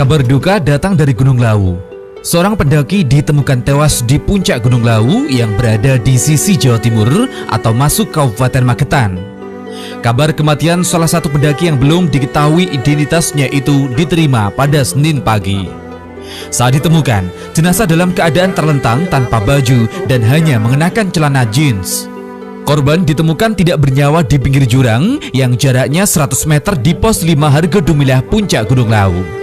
Kabar duka datang dari Gunung Lawu. Seorang pendaki ditemukan tewas di puncak Gunung Lawu yang berada di sisi Jawa Timur atau masuk Kabupaten Magetan. Kabar kematian salah satu pendaki yang belum diketahui identitasnya itu diterima pada Senin pagi. Saat ditemukan, jenazah dalam keadaan terlentang tanpa baju dan hanya mengenakan celana jeans. Korban ditemukan tidak bernyawa di pinggir jurang yang jaraknya 100 meter di pos 5 Hargodumilah Puncak Gunung Lawu.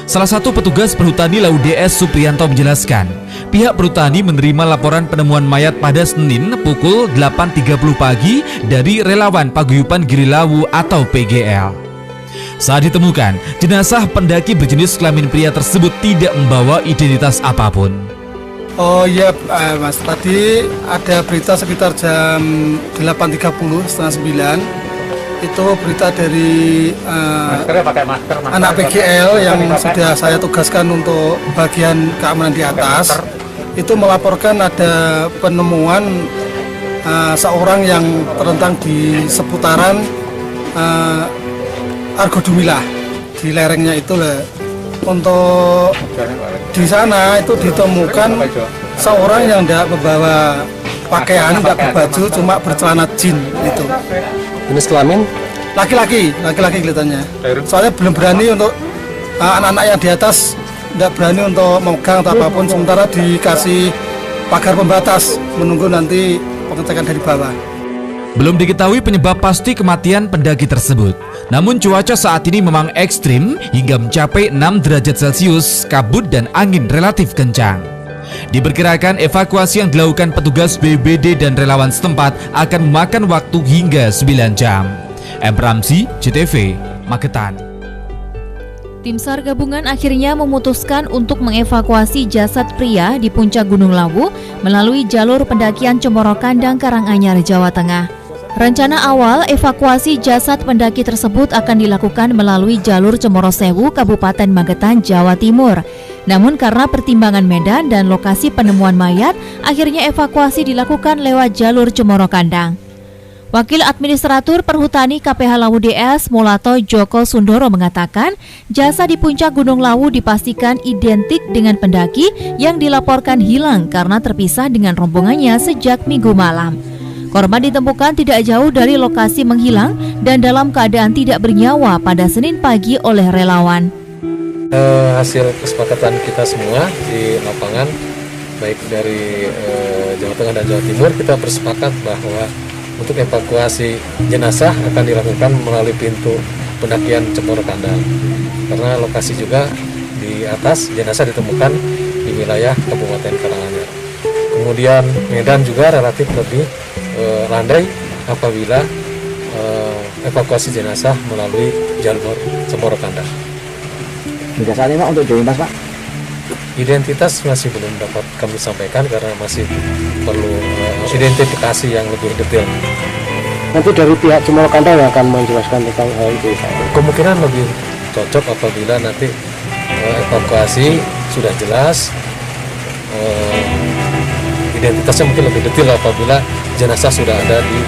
Salah satu petugas Perhutani Lawu DS Supriyanto menjelaskan, pihak Perhutani menerima laporan penemuan mayat pada Senin pukul 8.30 pagi dari relawan Paguyuban Giri Lawu atau PGL. Saat ditemukan, jenazah pendaki berjenis kelamin pria tersebut tidak membawa identitas apapun. Oh iya Mas, tadi ada berita sekitar jam 8.30, setengah 9. Itu berita dari anak PGL yang sudah saya tugaskan untuk bagian keamanan di atas. Itu melaporkan ada penemuan seorang yang terlentang di seputaran Hargodumilah, di lerengnya itu lah. Untuk di sana itu ditemukan seorang yang tidak membawa pakaian, tidak berbaju, cuma bercelana jeans itu. Jenis kelamin? Laki-laki kelihatannya. Soalnya belum berani untuk anak-anak yang di atas, tidak berani untuk memegang atau apapun, sementara dikasih pagar pembatas menunggu nanti pengecekan dari bawah. Belum diketahui penyebab pasti kematian pendaki tersebut. Namun cuaca saat ini memang ekstrim hingga mencapai 6 derajat Celcius, kabut dan angin relatif kencang. Diperkirakan evakuasi yang dilakukan petugas BPBD dan relawan setempat akan memakan waktu hingga 9 jam. M. Ramzi, JTV, Magetan. Tim SAR gabungan akhirnya memutuskan untuk mengevakuasi jasad pria di puncak Gunung Lawu melalui jalur pendakian Cemoro Kandang, Karanganyar, Jawa Tengah. Rencana awal evakuasi jasad pendaki tersebut akan dilakukan melalui jalur Cemoro Sewu, Kabupaten Magetan, Jawa Timur. Namun karena pertimbangan medan dan lokasi penemuan mayat, akhirnya evakuasi dilakukan lewat jalur Cemoro Kandang. Wakil Administratur Perhutani KPH Lawu DS Mulato Joko Sundoro mengatakan, jasad di puncak Gunung Lawu dipastikan identik dengan pendaki yang dilaporkan hilang karena terpisah dengan rombongannya sejak Minggu malam. Korban ditemukan tidak jauh dari lokasi menghilang dan dalam keadaan tidak bernyawa pada Senin pagi oleh relawan. Hasil kesepakatan kita semua di lapangan, baik dari Jawa Tengah dan Jawa Timur, kita bersepakat bahwa untuk evakuasi jenazah akan dilakukan melalui pintu pendakian Cemoro Kandang. Karena lokasi juga di atas jenazah ditemukan di wilayah Kabupaten Karanganyar. Kemudian medan juga relatif lebih landai apabila evakuasi jenazah melalui jalur Cemoro Kandang. Jasad Pak untuk identitas Pak? Identitas masih belum dapat kami sampaikan karena masih perlu identifikasi yang lebih detail. Nanti dari pihak Cemoro Kandang yang akan menjelaskan tentang hal itu. Kemungkinan lebih cocok apabila nanti evakuasi sudah jelas, identitasnya mungkin lebih detail apabila jenazah sudah ada di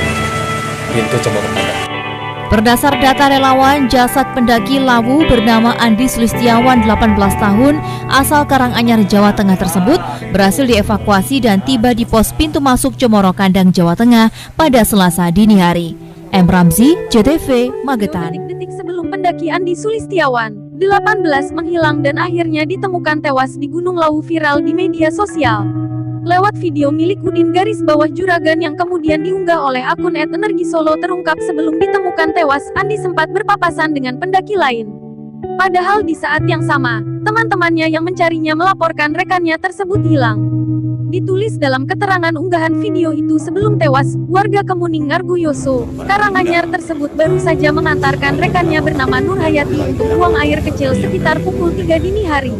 pintu Cemoro Kandang. Berdasar data relawan, jasad pendaki Lawu bernama Andi Sulistiawan 18 tahun asal Karanganyar, Jawa Tengah tersebut berhasil dievakuasi dan tiba di pos pintu masuk Cemoro Kandang, Jawa Tengah pada Selasa dini hari. M. Ramzi, JTV, Magetan. Detik sebelum pendaki Andi Sulistiawan 18 menghilang dan akhirnya ditemukan tewas di Gunung Lawu viral di media sosial. Lewat video milik Udin _Juragan yang kemudian diunggah oleh akun @energisolo terungkap sebelum ditemukan tewas, Andi sempat berpapasan dengan pendaki lain. Padahal di saat yang sama, teman-temannya yang mencarinya melaporkan rekannya tersebut hilang. Ditulis dalam keterangan unggahan video itu sebelum tewas, warga Kemuning Ngargoyoso, Karanganyar tersebut baru saja mengantarkan rekannya bernama Nur Hayati untuk buang air kecil sekitar pukul 3 dini hari.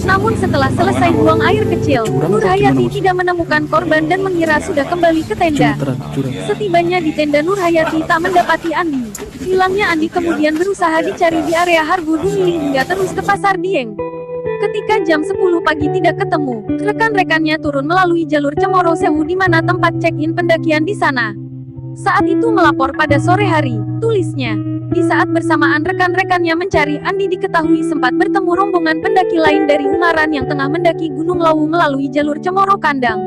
Namun setelah selesai buang air kecil, Nur Hayati tidak menemukan korban dan mengira sudah kembali ke tenda. Setibanya di tenda, Nur Hayati tak mendapati Andi. Hilangnya Andi kemudian berusaha dicari di area Hargodumilah hingga terus ke Pasar Dieng. Ketika jam 10 pagi tidak ketemu, rekan-rekannya turun melalui jalur Cemoro Sewu di mana tempat check-in pendakian di sana. Saat itu melapor pada sore hari, tulisnya. Di saat bersamaan rekan-rekannya mencari, Andi diketahui sempat bertemu rombongan pendaki lain dari Ungaran yang tengah mendaki Gunung Lawu melalui jalur Cemoro Kandang.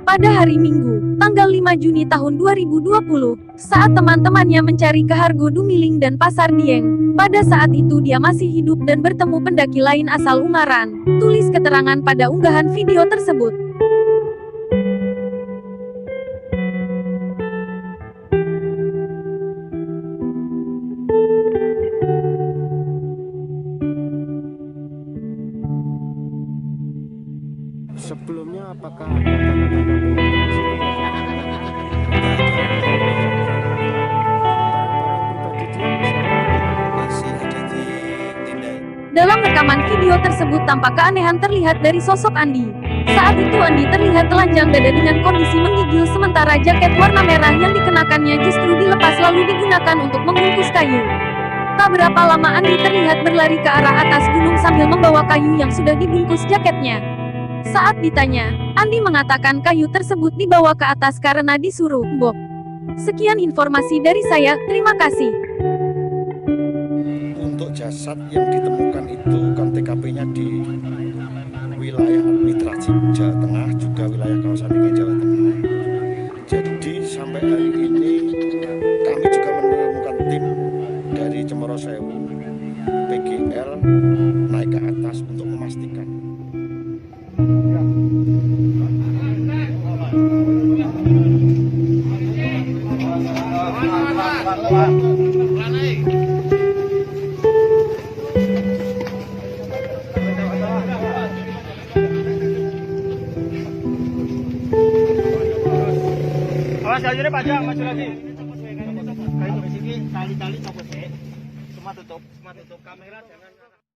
Pada hari Minggu, tanggal 5 Juni tahun 2020, saat teman-temannya mencari ke Hargo Dumiling dan Pasar Dieng, pada saat itu dia masih hidup dan bertemu pendaki lain asal Ungaran, tulis keterangan pada unggahan video tersebut. Sebelumnya apakah ada tanda-tanda masih ada di tenda? Dalam rekaman video tersebut tampak keanehan terlihat dari sosok Andi. Saat itu Andi terlihat telanjang dada dengan kondisi menggigil, sementara jaket warna merah yang dikenakannya justru dilepas lalu digunakan untuk membungkus kayu. Tak berapa lama Andi terlihat berlari ke arah atas gunung sambil membawa kayu yang sudah dibungkus jaketnya. Saat ditanya, Andi mengatakan kayu tersebut dibawa ke atas karena disuruh, "Bob." Sekian informasi dari saya, terima kasih. Untuk jasad yang ditemukan itu kan TKP-nya di wilayah administrasi Jawa Tengah, juga wilayah kawasan ini Jawa Tengah. Jadi sampai hari ini kami juga menemukan tim dari Cemoro Sewu, PGL naik ke atas untuk memastikan. Awas jalurnya panjang, maju lagi. Kayu sini, tali-tali copot sih. Semua tutup kamera, jangan.